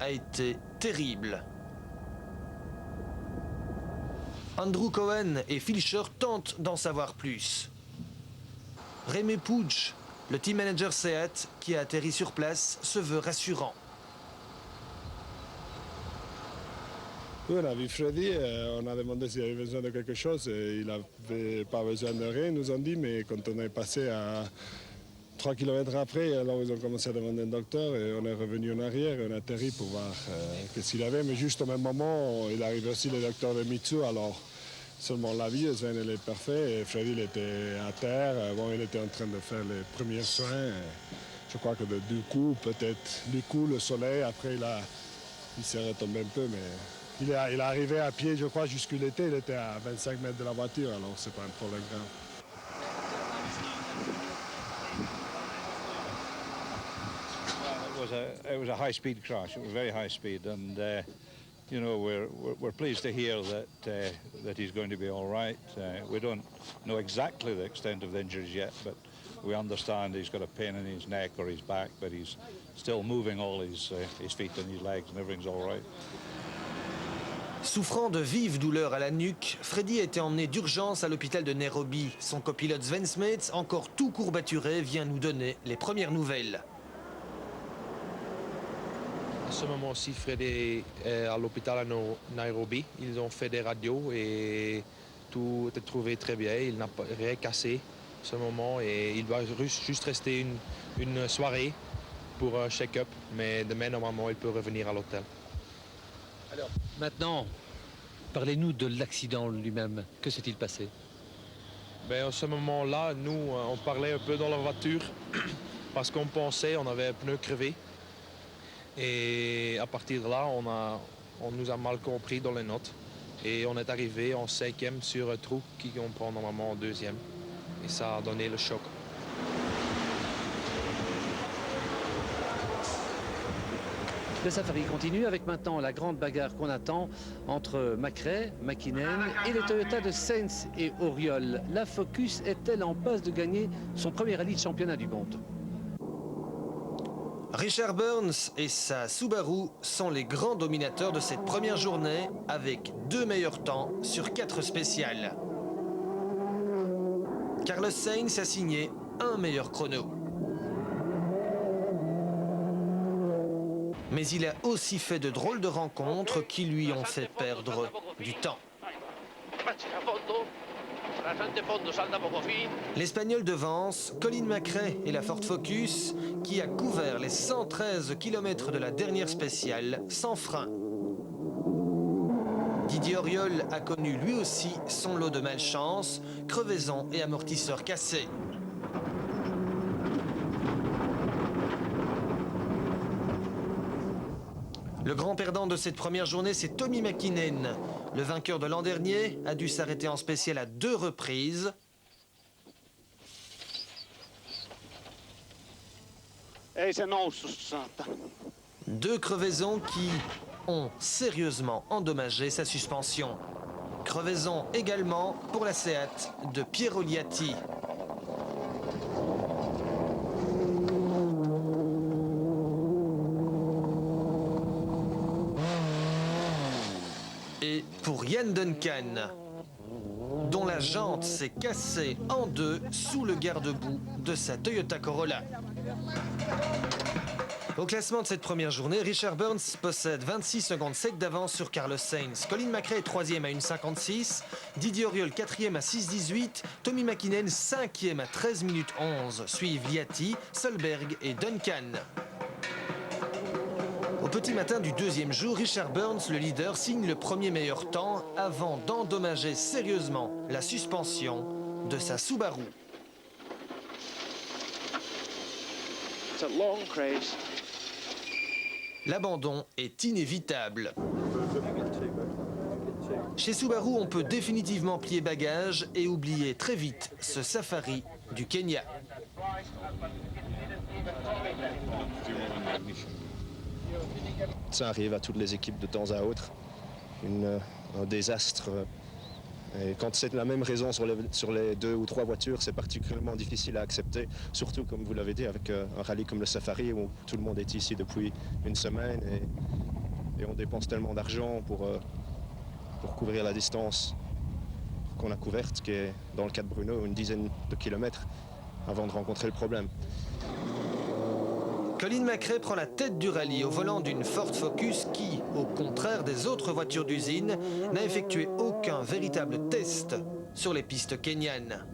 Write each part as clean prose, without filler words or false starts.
a été terrible. Andrew Cohen et Filcher tentent d'en savoir plus. Rémi Puig, le team manager SEAT qui a atterri sur place, se veut rassurant. Oui, on a vu Freddy, on a demandé s'il avait besoin de quelque chose. Il n'avait pas besoin de rien, ils nous ont dit, mais quand on est passé à 3 km après, alors ils ont commencé à demander un docteur et on est revenu en arrière et on a atterri pour voir qu'est-ce qu'il avait. Mais juste au même moment, il arrive aussi le docteur de Mitsu, alors seulement la vie, Sven, elle est parfait et Freddy, il était à terre. Bon, il était en train de faire les premiers soins. Je crois que du coup, peut-être, le soleil, après il s'est retombé un peu, mais... Il est arrivé à pied, je crois, jusqu'où il était. Il était à 25 mètres de la voiture, alors c'est pas un problème grave. It was a high-speed crash. It was very high speed, and you know we're pleased to hear that he's going to be all right. We don't know exactly the extent of the injuries yet, but we understand he's got a pain in his neck or his back, but he's still moving all his feet and his legs, and everything's all right. Souffrant de vives douleurs à la nuque, Freddy a été emmené d'urgence à l'hôpital de Nairobi. Son copilote Sven Smets, encore tout courbaturé, vient nous donner les premières nouvelles. À ce moment-ci, Freddy est à l'hôpital à Nairobi. Ils ont fait des radios et tout est trouvé très bien. Il n'a rien cassé à ce moment et il doit juste rester une soirée pour un check-up. Mais demain, normalement, il peut revenir à l'hôtel. Alors, maintenant, parlez-nous de l'accident lui-même. Que s'est-il passé? Ben, à ce moment-là, nous, on parlait un peu dans la voiture parce qu'on pensait on avait un pneu crevé. Et à partir de là, on nous a mal compris dans les notes. Et on est arrivé en 5e sur un trou qu'on prend normalement en 2e. Et ça a donné le choc. Le safari continue avec maintenant la grande bagarre qu'on attend entre McRae, McKinnon et les Toyota de Sainz et Auriol. La Focus est-elle en passe de gagner son premier rallye de championnat du monde? Richard Burns et sa Subaru sont les grands dominateurs de cette première journée avec 2 meilleurs temps sur 4 spéciales. Carlos Sainz a signé un meilleur chrono. Mais il a aussi fait de drôles de rencontres qui lui ont fait perdre du temps. L'Espagnol devance Colin McRae et la Ford Focus qui a couvert les 113 km de la dernière spéciale sans frein. Didier Auriol a connu lui aussi son lot de malchance, crevaisons et amortisseurs cassés. Le grand perdant de cette première journée, c'est Tommy McKinnon. Le vainqueur de l'an dernier a dû s'arrêter en spécial à 2 reprises. Ei se noussut, saatana. 2 crevaisons qui ont sérieusement endommagé sa suspension. Crevaison également pour la SEAT de Piero Liatti. Et pour Ian Duncan, dont la jante s'est cassée en 2 sous le garde-boue de sa Toyota Corolla. Au classement de cette première journée, Richard Burns possède 26 secondes 7 d'avance sur Carlos Sainz. Colin McRae est 3e à 1,56. Didier Auriol 4e à 6,18. Tommy McKinnon 5e à 13 minutes 11. Suivent Liatti, Solberg et Duncan. Au petit matin du 2e jour, Richard Burns, le leader, signe le premier meilleur temps avant d'endommager sérieusement la suspension de sa Subaru. It's a long race. L'abandon est inévitable. Chez Subaru, on peut définitivement plier bagages et oublier très vite ce safari du Kenya. Ça arrive à toutes les équipes de temps à autre, un désastre. Et quand c'est la même raison sur les 2 ou 3 voitures, c'est particulièrement difficile à accepter, surtout comme vous l'avez dit avec un rallye comme le Safari où tout le monde est ici depuis une semaine et et on dépense tellement d'argent pour couvrir la distance qu'on a couverte, qui est dans le cas de Bruno une dizaine de kilomètres avant de rencontrer le problème. Colin McRae prend la tête du rallye au volant d'une Ford Focus qui, au contraire des autres voitures d'usine, n'a effectué aucun véritable test sur les pistes kenyanes.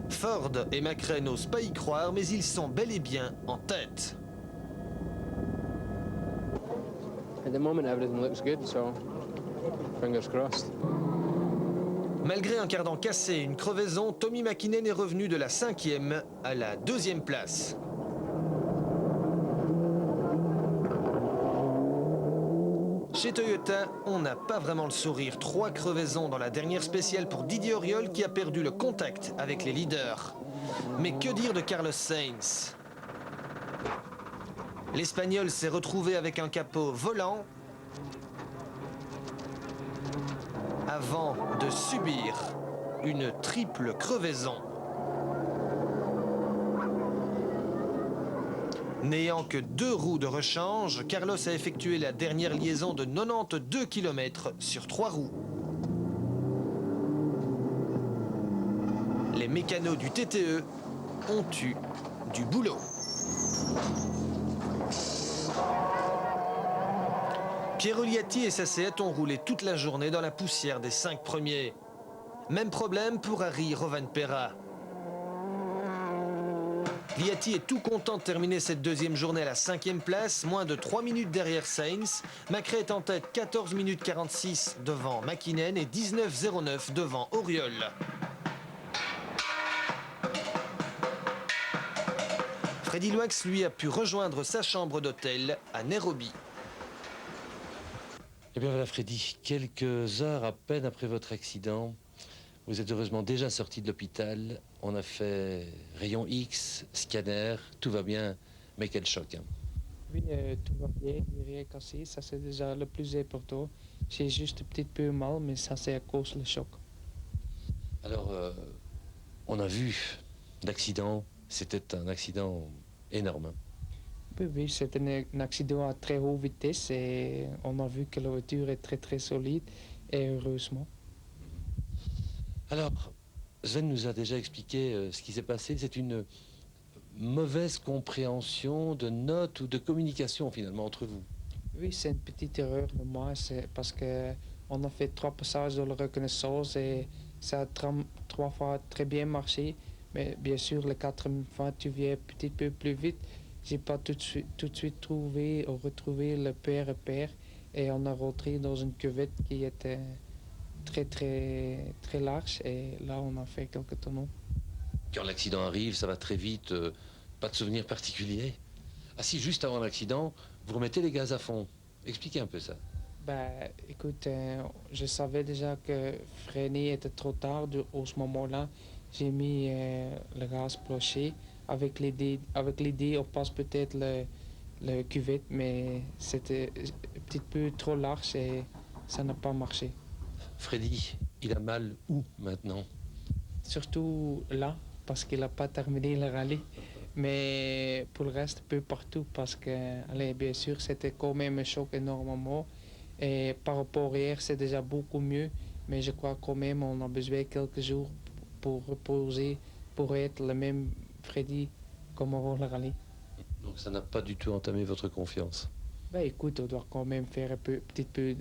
Ford et McRae n'osent pas y croire, mais ils sont bel et bien en tête. At the moment, everything looks good, so fingers crossed. Malgré un cardan cassé et une crevaison, Tommi Mäkinen est revenu de la 5e à la 2e place. Chez Toyota, on n'a pas vraiment le sourire. 3 crevaisons dans la dernière spéciale pour Didier Auriol qui a perdu le contact avec les leaders. Mais que dire de Carlos Sainz? L'Espagnol s'est retrouvé avec un capot volant avant de subir une triple crevaison. N'ayant que 2 roues de rechange, Carlos a effectué la dernière liaison de 92 km sur 3 roues. Les mécanos du TTE ont eu du boulot. Piero Liatti et sa Seat ont roulé toute la journée dans la poussière des 5 premiers. Même problème pour Harry Rovanperä. Liatti est tout content de terminer cette 2e journée à la 5e place, moins de 3 minutes derrière Sainz. McRae est en tête 14 minutes 46 devant Mäkinen et 19,09 devant Auriol. Freddy Loax, lui, a pu rejoindre sa chambre d'hôtel à Nairobi. Eh bien voilà Freddy, quelques heures à peine après votre accident, vous êtes heureusement déjà sorti de l'hôpital. On a fait rayon X, scanner, tout va bien, mais quel choc. Hein. Oui, tout va bien, il n'y a rien cassé, ça c'est déjà le plus important. J'ai juste un petit peu mal, mais ça c'est à cause du choc. Alors, on a vu l'accident, c'était un accident énorme. Hein. Oui, c'est un accident à très haute vitesse et on a vu que la voiture est très très solide et heureusement. Alors, Sven nous a déjà expliqué ce qui s'est passé. C'est une mauvaise compréhension de notes ou de communication finalement entre vous. Oui, c'est une petite erreur de moi, c'est parce qu'on a fait 3 passages de la reconnaissance et ça a 3 fois très bien marché. Mais bien sûr, la 4e fois, tu viens un petit peu plus vite. J'ai pas tout de suite trouvé ou retrouvé le repère et on a rentré dans une cuvette qui était très large et là on a fait quelques tonneaux. Quand l'accident arrive, ça va très vite, pas de souvenirs particuliers. Ah si, juste avant l'accident, vous remettez les gaz à fond. Expliquez un peu ça. Ben, écoute, je savais déjà que freiner était trop tard à ce moment-là. J'ai mis le gaz plancher. Avec l'idée, on passe peut-être le cuvette, mais c'était un petit peu trop large et ça n'a pas marché. Freddy, il a mal où maintenant? Surtout là, parce qu'il n'a pas terminé le rallye. Mais pour le reste, peu partout, parce que, allez, bien sûr, c'était quand même un choc énormément. Et par rapport à hier, c'est déjà beaucoup mieux. Mais je crois quand même qu'on a besoin de quelques jours pour reposer, pour être le même Freddy comme avant le rallye. Donc ça n'a pas du tout entamé votre confiance? Ben écoute, on doit quand même faire un petit peu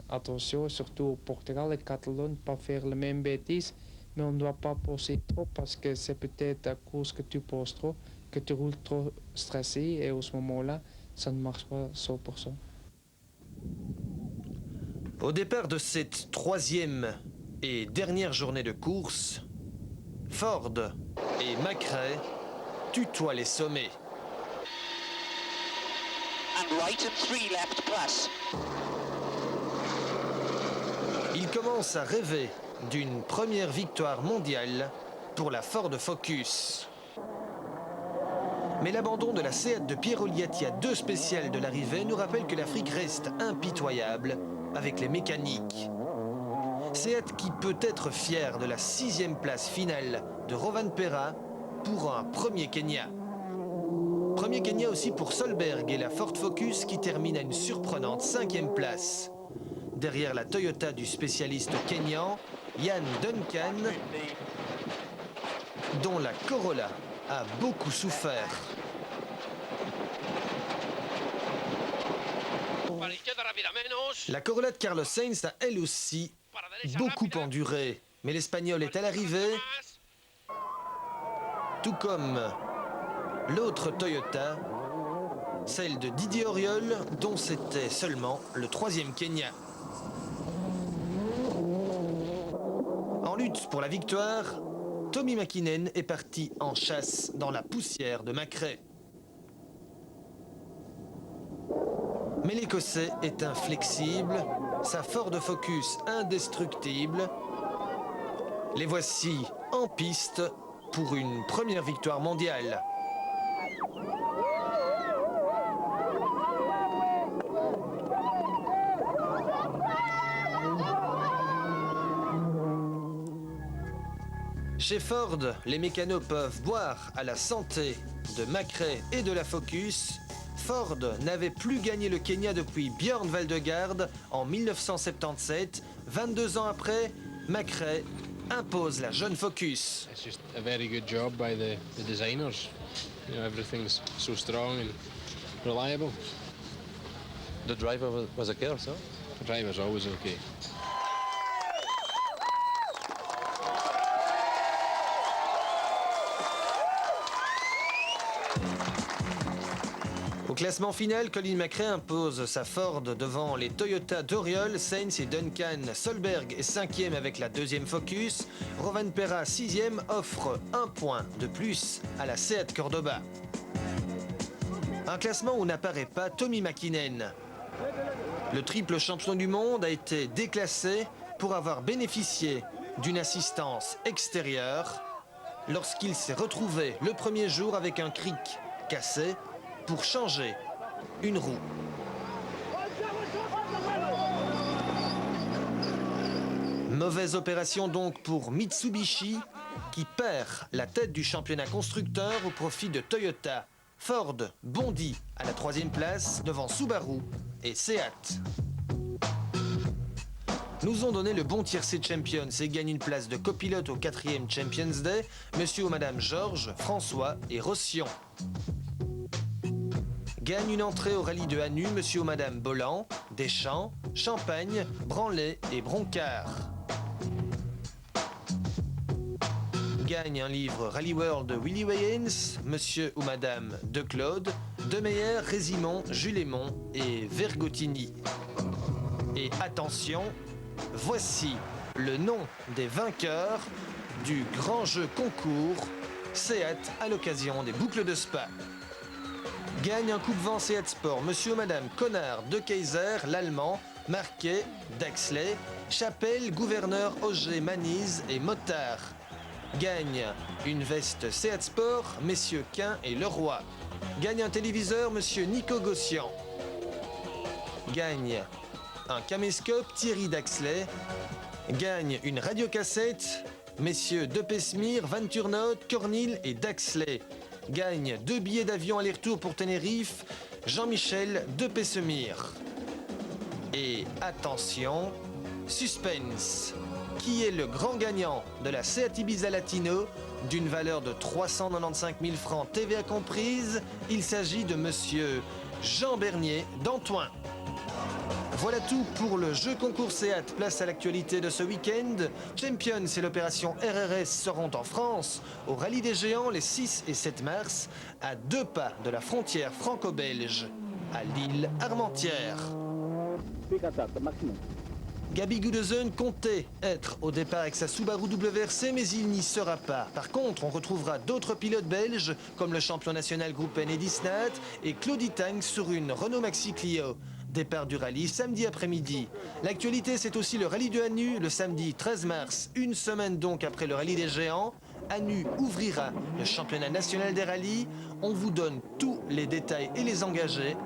attention, surtout au Portugal et Catalogne, pas faire la même bêtise, mais on ne doit pas penser trop parce que c'est peut-être à cause que tu penses trop, que tu roules trop stressé et à ce moment-là, ça ne marche pas 100%. Au départ de cette 3e et dernière journée de course, Ford et McRae tutoient les sommets. And right and 3 left plus. Ils commencent à rêver d'une première victoire mondiale pour la Ford Focus. Mais l'abandon de la Seat de Piero Liatti à 2 spéciales de l'arrivée nous rappelle que l'Afrique reste impitoyable avec les mécaniques. Seat qui peut être fier de la 6e place finale de Rovanperä pour un premier Kenya. Premier Kenya aussi pour Solberg et la Ford Focus qui termine à une surprenante 5e place. Derrière la Toyota du spécialiste kényan, Ian Duncan, dont la Corolla a beaucoup souffert. La Corolla de Carlos Sainz a elle aussi beaucoup enduré, mais l'Espagnol est à l'arrivée, tout comme l'autre Toyota, celle de Didier Auriol, dont c'était seulement le 3e Kenya. En lutte pour la victoire, Tommi Mäkinen est parti en chasse dans la poussière de Macrae. Mais l'Écossais est inflexible, sa Ford Focus indestructible. Les voici en piste pour une première victoire mondiale. Chez Ford, les mécanos peuvent boire à la santé de Macrae et de la Focus. Ford n'avait plus gagné le Kenya depuis Björn Waldegard en 1977. 22 ans après, Macrae impose la jeune Focus. It's just a very good job by the designers. You know, everything's so strong and reliable. The driver was a curse, huh? The driver's always okay. Au classement final, Colin McRae impose sa Ford devant les Toyota d'Auriol, Sainz et Duncan. Solberg est 5e avec la 2e Focus. Rovanperä, 6e, offre 1 point de plus à la Seat Cordoba. Un classement où n'apparaît pas Tommi Mäkinen. Le triple champion du monde a été déclassé pour avoir bénéficié d'une assistance extérieure lorsqu'il s'est retrouvé le premier jour avec un cric cassé pour changer une roue. Mauvaise opération donc pour Mitsubishi qui perd la tête du championnat constructeur au profit de Toyota. Ford bondit à la 3e place devant Subaru et Seat. Nous ont donné le bon tiercé Champions et gagnent une place de copilote au 4e Champions Day, monsieur ou madame Georges, François et Rossian. Gagne une entrée au rallye de Hanu, monsieur ou madame Bolland, Deschamps, Champagne, Branley et Broncard. Gagne un livre Rally World de Willy Wayens, monsieur ou madame De Claude, Demeyer, Résimond, Julémont et Vergotini. Et attention, voici le nom des vainqueurs du grand jeu concours Seat à l'occasion des boucles de Spa. Gagne un coupe-vent Seat Sport, monsieur ou madame Connard, De Keyser, l'Allemand, Marquet, Daxley, Chapelle, Gouverneur, Auger, Manise et Motard. Gagne une veste Seat Sport, messieurs Quin et Leroy. Gagne un téléviseur, monsieur Nico Gossian. Gagne un caméscope, Thierry Daxley. Gagne une radiocassette, messieurs De Pesmire, Van Turnhout, Cornil et Daxley. Gagne 2 billets d'avion aller-retour pour Tenerife, Jean-Michel De Pessemire. Et attention, suspense. Qui est le grand gagnant de la Seat Ibiza Latino d'une valeur de 395 000 francs TVA comprise? Il s'agit de monsieur Jean Bernier d'Antoine. Voilà tout pour le jeu concours Seat. Place à l'actualité de ce week-end. Champions et l'opération RRS seront en France au Rallye des Géants les 6 et 7 mars à 2 pas de la frontière franco-belge à l'île Armentières. Gabi Gudesen comptait être au départ avec sa Subaru WRC, mais il n'y sera pas. Par contre, on retrouvera d'autres pilotes belges, comme le champion national groupe N Eddy Snat et Claudie Tang sur une Renault Maxi Clio. Départ du rallye samedi après-midi. L'actualité, c'est aussi le rallye de Hanu, le samedi 13 mars, une semaine donc après le rallye des Géants. Hanu ouvrira le championnat national des rallyes. On vous donne tous les détails et les engagés.